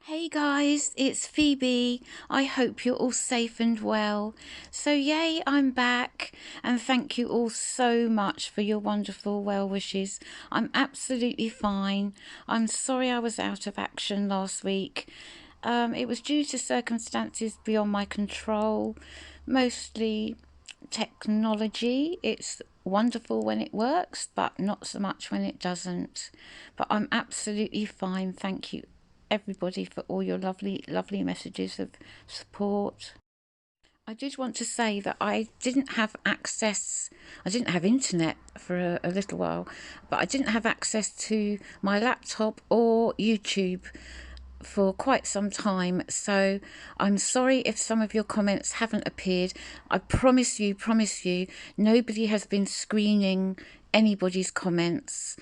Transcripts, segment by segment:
Hey guys, it's Phoebe. I hope you're all safe and well. So, yay, I'm back, and thank you all so much for your wonderful well wishes. I'm absolutely fine. I'm sorry I was out of action last week. It was due to circumstances beyond my control, mostly technology. It's wonderful when it works, but not so much when it doesn't. But I'm absolutely fine. Thank you everybody for all your lovely messages of support. I did want to say that I didn't have access, I didn't have internet for a little while, but I didn't have access to my laptop or YouTube for quite some time. So I'm sorry if some of your comments haven't appeared. I promise you, nobody has been screening anybody's comments.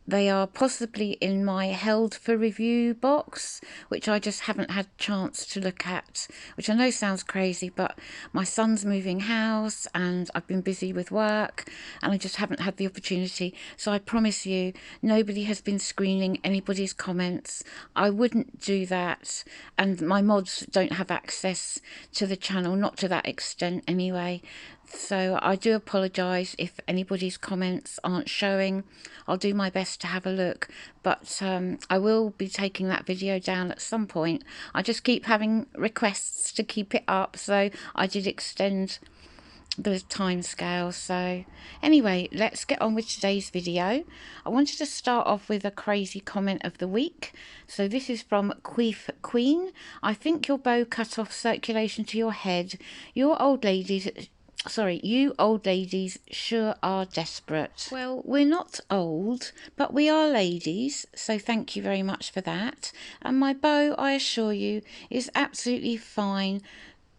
They are possibly in my held for review box, which I just haven't had a chance to look at, which I know sounds crazy, but my son's moving house and I've been busy with work and I just haven't had the opportunity. So I promise you, nobody has been screening anybody's comments. I wouldn't do that, and my mods don't have access to the channel, not to that extent anyway. So I do apologise if anybody's comments aren't showing. I'll do my best to have a look, but I will be taking that video down at some point. I just keep having requests to keep it up, so I did extend the time scale. So anyway, let's get on with today's video. I wanted to start off with a crazy comment of the week. So this is from Queef Queen. I think your bow cut off circulation to your head. You old ladies sure are desperate. Well, we're not old, but we are ladies, so thank you very much for that. And my bow, I assure you, is absolutely fine,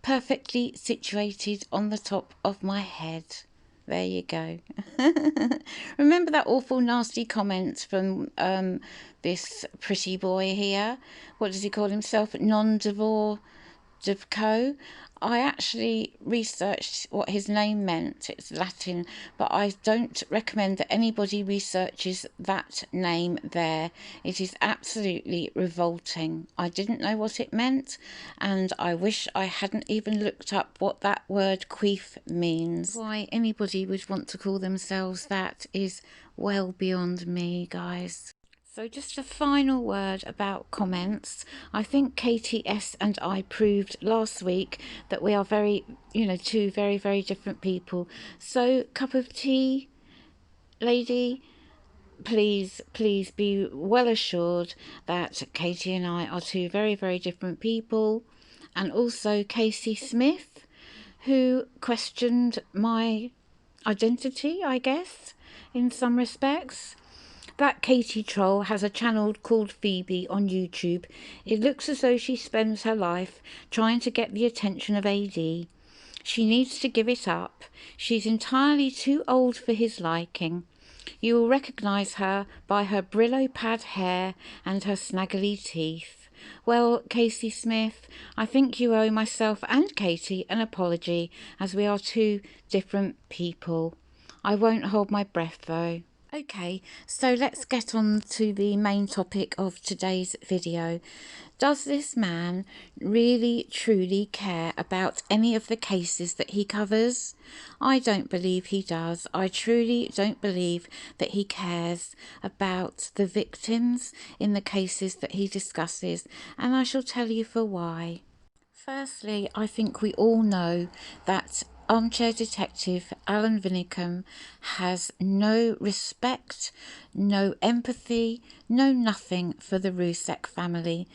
perfectly situated on the top of my head. There you go. Remember that awful nasty comment from this pretty boy here? What does he call himself? Non-divorce Devco. I actually researched what his name meant. It's Latin, but I don't recommend that anybody researches that name there. It is absolutely revolting. I didn't know what it meant, and I wish I hadn't even looked up what that word queef means. Why anybody would want to call themselves that is well beyond me, guys. So just a final word about comments. I think KTS and I proved last week that we are two very different people. So cup of tea, lady, please be well assured that Katie and I are two very different people. And also Casey Smith, who questioned my identity, I guess, in some respects. That Katie troll has a channel called Phoebe on YouTube. It looks as though she spends her life trying to get the attention of AD. She needs to give it up. She's entirely too old for his liking. You will recognise her by her Brillo pad hair and her snaggly teeth. Well, Casey Smith, I think you owe myself and Katie an apology, as we are two different people. I won't hold my breath though. Okay, so let's get on to the main topic of today's video. Does this man really truly care about any of the cases that he covers? I don't believe he does. I truly don't believe that he cares about the victims in the cases that he discusses, and I shall tell you for why. Firstly, I think we all know that Armchair Detective Alan Vinnicum has no respect, no empathy, no nothing for the Rzucek family.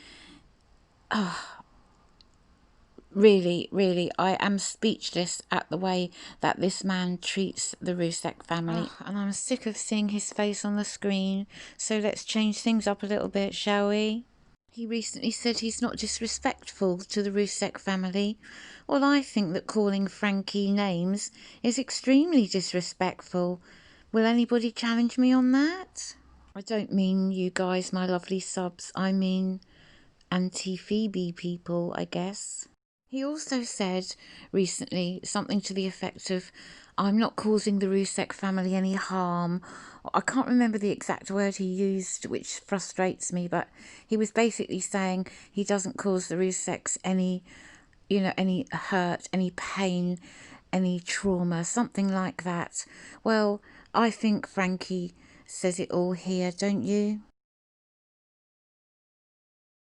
Really, I am speechless at the way that this man treats the Rzucek family. And I'm sick of seeing his face on the screen, so let's change things up a little bit, shall we? He recently said he's not disrespectful to the Rzucek family. Well, I think that calling Frankie names is extremely disrespectful. Will anybody challenge me on that? I don't mean you guys, my lovely subs. I mean anti-Phoebe people, I guess. He also said recently something to the effect of, I'm not causing the Rzucek family any harm. I can't remember the exact word he used, which frustrates me, but he was basically saying he doesn't cause the Rzuceks any, any hurt, any pain, any trauma, something like that. Well, I think Frankie says it all here, don't you?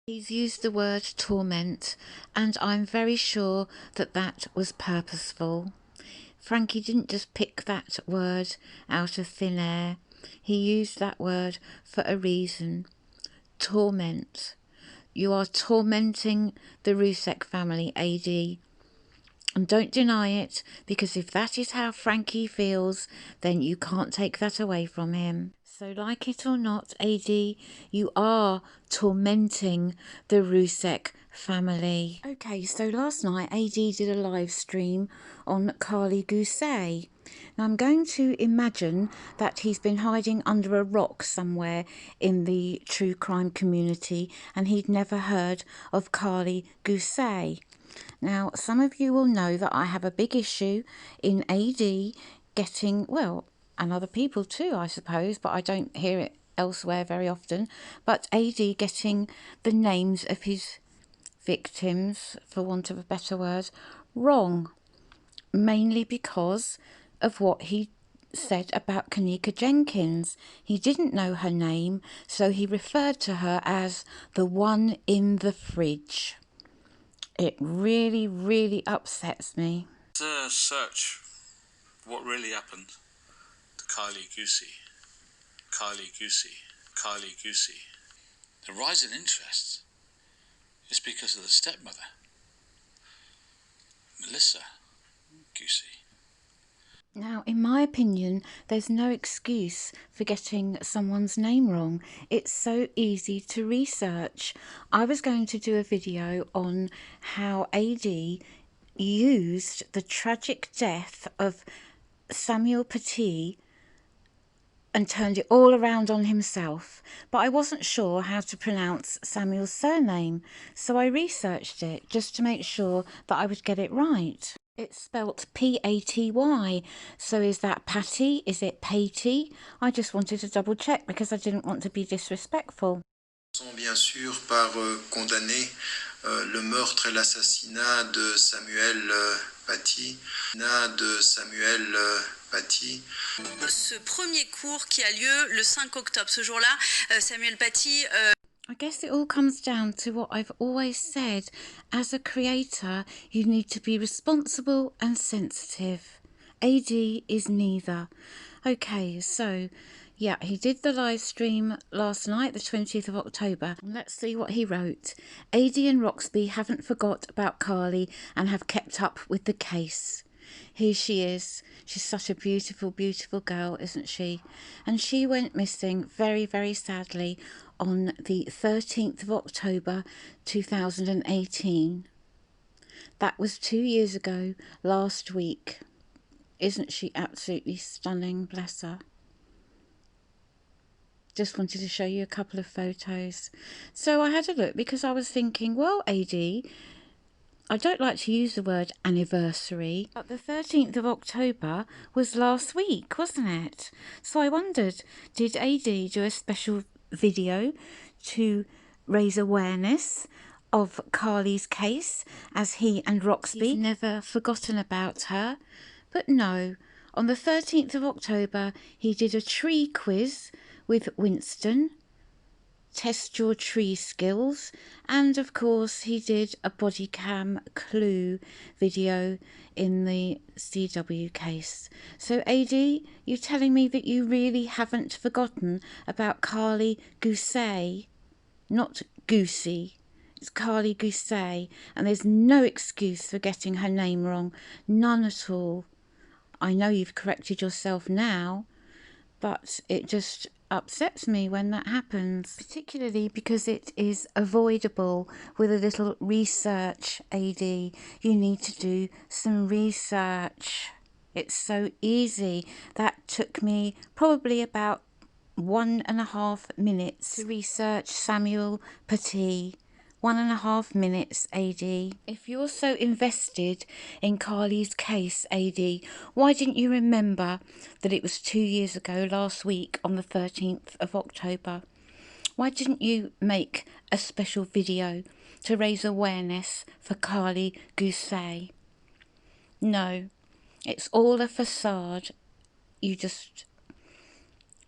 He's used the word torment, and I'm very sure that that was purposeful. Frankie didn't just pick that word out of thin air. He used that word for a reason. Torment. You are tormenting the Rzucek family, AD. And don't deny it, because if that is how Frankie feels, then you can't take that away from him. So like it or not, AD, you are tormenting the Rzucek family. Okay, so last night AD did a live stream on Gousey. Now I'm going to imagine that he's been hiding under a rock somewhere in the true crime community and he'd never heard of Gousey. Now, some of you will know that I have a big issue in AD getting, well, and other people too, I suppose, but I don't hear it elsewhere very often, but AD getting the names of his victims, for want of a better word, wrong, mainly because of what he said about Kanika Jenkins. He didn't know her name, so he referred to her as the one in the fridge. It really, really upsets me. Search what really happened to Gousey. Gousey. The rise in interest is because of the stepmother, Melissa Gousey. Now, in my opinion, there's no excuse for getting someone's name wrong. It's so easy to research. I was going to do a video on how AD used the tragic death of Samuel Paty and turned it all around on himself, but I wasn't sure how to pronounce Samuel's surname, so I researched it just to make sure that I would get it right. It's spelt P-A-T-Y, so is that Patty? Is it Patty? I just wanted to double check because I didn't want to be disrespectful. Bien sûr par condamner le meurtre et l'assassinat de Samuel Paty. Ce premier cours qui a lieu le 5 octobre, ce jour-là, Samuel Paty... I guess it all comes down to what I've always said. As a creator, you need to be responsible and sensitive. AD is neither. Okay, so, yeah, he did the live stream last night, the 20th of October. Let's see what he wrote. AD and Roxby haven't forgot about Carly and have kept up with the case. Here she is. She's such a beautiful, beautiful girl, isn't she? And she went missing very, very sadly on the 13th of October 2018. That was 2 years ago, last week. Isn't she absolutely stunning, bless her? Just wanted to show you a couple of photos. So I had a look because I was thinking, well, AD, I don't like to use the word anniversary, but the 13th of October was last week, wasn't it? So I wondered, did AD do a special video to raise awareness of Carly's case, as he and Roxby never forgotten about her? But no, on the 13th of October he did a tree quiz with Winston, test your tree skills, and of course he did a body cam clue video in the CW case. So AD, you telling me that you really haven't forgotten about Gousey, not Gousey, it's Gousey, and there's no excuse for getting her name wrong, none at all. I know you've corrected yourself now, but it just upsets me when that happens, particularly because it is avoidable with a little research. AD, you need to do some research. It's so easy. That took me probably about 1.5 minutes to research Samuel Paty. 1.5 minutes, AD. If you're so invested in Carly's case, AD, why didn't you remember that it was 2 years ago last week on the 13th of October? Why didn't you make a special video to raise awareness for Carly Gousey? No, it's all a facade. You just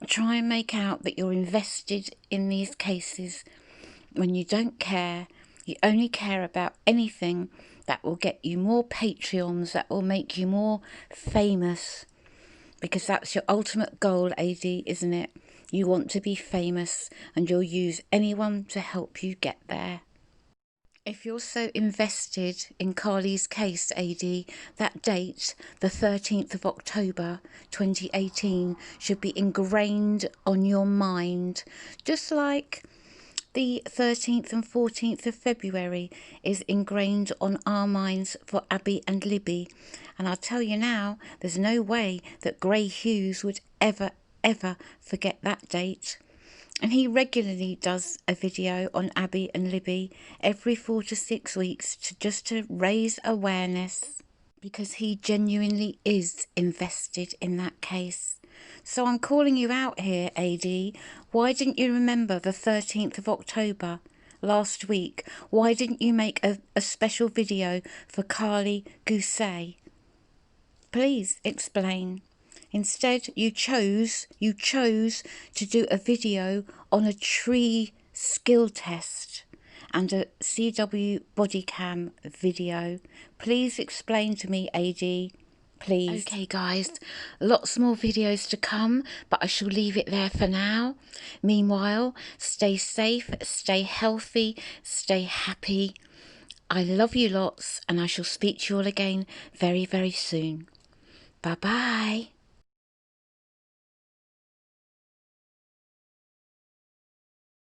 try and make out that you're invested in these cases when you don't care. You only care about anything that will get you more Patreons, that will make you more famous, because that's your ultimate goal, AD, isn't it? You want to be famous, and you'll use anyone to help you get there. If you're so invested in Carly's case, AD, that date, the 13th of October 2018, should be ingrained on your mind, just like the 13th and 14th of February is ingrained on our minds for Abby and Libby. And I'll tell you now, there's no way that Gray Hughes would ever forget that date. And he regularly does a video on Abby and Libby every 4 to 6 weeks just to raise awareness, because he genuinely is invested in that case. So I'm calling you out here, AD. Why didn't you remember the 13th of October last week? Why didn't you make a special video for Carly Gousey? Please explain. Instead, you chose to do a video on a tree skill test and a CW body cam video. Please explain to me, AD. Please. Okay guys, lots more videos to come, but I shall leave it there for now. Meanwhile, stay safe, stay healthy, stay happy. I love you lots, and I shall speak to you all again very, very soon. Bye bye.